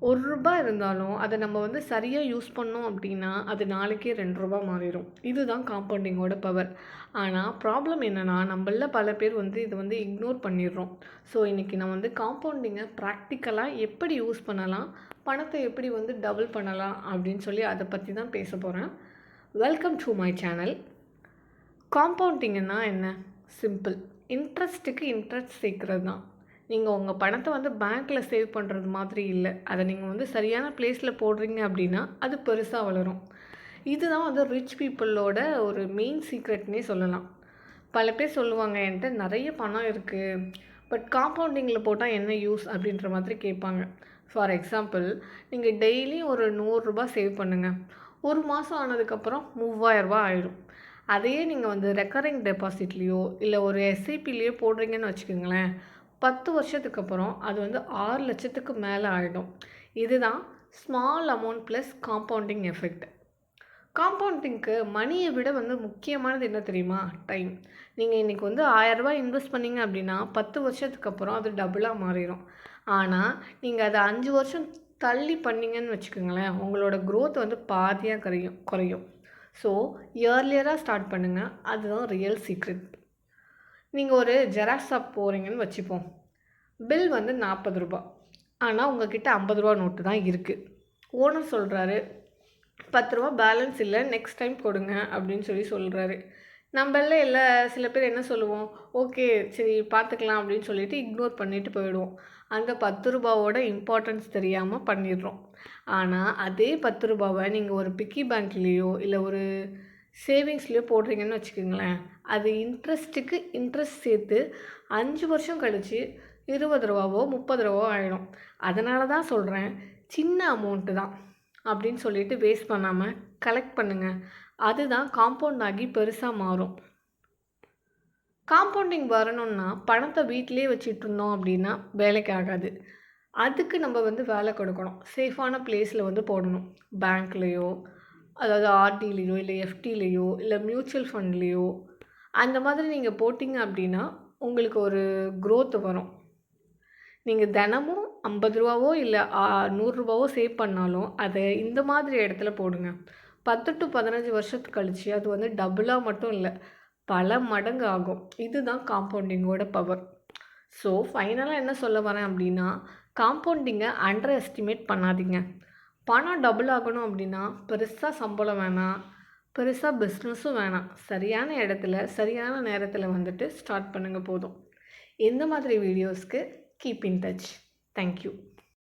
ரூ. 1 இருந்தாலும் அத நம்ம வந்து சரியா யூஸ் பண்ணோம் அப்டின்னா, அது நாளைக்கே ரூ. 2 மாறிரும். இதுதான் காம்பவுண்டிங்கோட பவர். ஆனா ப்ராப்ளம் என்னன்னா, நம்மள்ல பல பேர் வந்து இத வந்து இக்னோர் பண்ணிர்றோம். ஸோ இன்னைக்கு நான் வந்து காம்பவுண்டிங்க ப்ராக்டிகலா எப்படி யூஸ் பண்ணலாம், பணத்த எப்படி வந்து டபுள் பண்ணலாம் அப்டின்னு சொல்லி அத பத்தி தான் பேச போறேன். Welcome to my channel. காம்பவுண்டிங்ன்னா என்ன? சிம்பிள். இன்ட்ரெஸ்ட்டுக்கு இன்ட்ரெஸ்ட் சேர்க்கிறது தான். நீங்க உங்க பணத்த வந்து பேங்க்ல சேவ் பண்றது மாதிரி இல்ல. அத நீங்க வந்து சரியான பிளேஸ்ல போடுறீங்க அப்டின்னா, அது பெருசா வளரும். இதுதான் வந்து ரிச் பீப்பிளோட ஒரு மெயின் சீக்ரெட்னே சொல்லலாம். பல பேர் சொல்லுவாங்க, "என்ட்ட நெறைய பணம் இருக்கு. பட் காம்பவுண்டிங்ல போட்டா என்ன யூஸ்?" அப்படின்ற மாதிரி கேட்பாங்க. ஃபார் எக்ஸாம்பிள், நீங்க டெய்லி ஒரு ரூ. 100 சேவ் பண்ணுங்க. 1 மாசம் ஆனதுக்கப்புறம் ரூ. 3000 ஆயிடும். அதையே நீங்க வந்து ரெக்கரிங் டெபாசிட்லயோ, இல்ல ஒரு எஸ்ஐபிலயோ போடுறீங்கன்னு வச்சுக்கோங்களேன், 10 வருஷத்துக்கு அப்புறம் அது வந்து 6,00,000க்கு மேல ஆயிடும். இதுதான் small amount plus compounding effect. காம்பவுண்டிங்க்கு மணிய விட வந்து முக்கியமானது என்ன தெரியுமா? டைம். நீங்க இன்னைக்கு வந்து ரூ. 1000 இன்வெஸ்ட் பண்ணீங்க அப்படின்னா, 10 வருஷத்துக்கு அப்புறம் அது டபுளா மாறிரும். ஆனா, நீங்க அத 5 வருஷம் தள்ளி பண்ணீங்கன்னு வச்சுக்கோங்களேன், உங்களோட குரோத் வந்து பாதியா குறையும். ஸோ, இயர்லியரா ஸ்டார்ட் பண்ணுங்க. அதுதான் ரியல் சீக்ரெட். நீங்க ஒரு ஜெராக்ஸ் ஷாப் போறீங்கன்னு வச்சுப்போம். பில் வந்து ரூ. 40. ஆனா, உங்ககிட்ட ரூ. 50 நோட்டு தான் இருக்கு. ஓனர் சொல்றாரு, ரூ. 10 பேலன்ஸ் இல்ல. நெக்ஸ்ட் டைம் கொடுங்க அப்படின்னு சொல்லி சொல்றாரு. நம்பள்ல சில பேர் என்ன சொல்லுவோம், ஓகே சரி பார்த்துக்கலாம் அப்படின்னு சொல்லிட்டு இக்னோர் பண்ணிட்டு போயிடுவோம். அந்த ரூ. 10வோட இம்பார்ட்டன்ஸ் தெரியாம பண்ணிடுறோம். ஆனா, அதே ரூ. 10 நீங்க ஒரு பிக்கி பேங்க்லயோ, இல்ல ஒரு சேவிங்ஸ்லயோ போடுறீங்கன்னு வச்சுக்கோங்களேன், அது இன்ட்ரெஸ்ட்டுக்கு இன்ட்ரெஸ்ட் சேர்த்து 5 வருஷம் கழிச்சு ரூ. 20வோ, ரூ. 30வோ ஆயிடும். அதனால தான் சொல்றேன், சின்ன அமௌண்ட்டு தான் அப்படின்னு சொல்லிட்டு வேஸ்ட் பண்ணாம கலெக்ட் பண்ணுங்க. அதுதான் காம்பவுண்ட் ஆகி பெருசா மாறும். காம்பவுண்டிங் வரணும்னா, பணத்த வீட்டிலேயே வச்சுட்ருந்தோம் அப்படின்னா வேலைக்கு ஆகாது. அதுக்கு நம்ம வந்து வேலை கொடுக்கணும். சேஃபான பிளேஸ்ல வந்து போடணும். பேங்க்லயோ, அதாவது ஆர்டிலயோ, இல்ல எஃப்டிலயோ, இல்ல மியூச்சுவல் ஃபண்ட்லயோ, அந்த மாதிரி நீங்க போட்டீங்க அப்படின்னா, உங்களுக்கு ஒரு குரோத் வரும். நீங்க தினமும் ரூ. 50வோ இல்ல ரூ. 100வோ சேவ் பண்ணாலும், அத இந்த மாதிரி இடத்துல போடுங்க. 10 டூ 15 வருஷத்துக்கு கழிச்சு அது வந்து டபுளா மட்டும் இல்ல, பல மடங்கு ஆகும். இதுதான் காம்பவுண்டிங்கோட பவர். ஸோ, ஃபைனலா என்ன சொல்ல வரேன் அப்படின்னா, காம்பவுண்டிங்க அண்டர் எஸ்டிமேட் பண்ணாதீங்க. பணம் டபுள் ஆகணும் அப்படின்னா, பெருசா சம்பளம் வேணாம், பெருசா பிஸ்னஸும் வேணாம். சரியான இடத்துல, சரியான நேரத்துல வந்துட்டு ஸ்டார்ட் பண்ணுங்க போதும். இந்த மாதிரி வீடியோஸ்க்கு keep in touch. Thank you.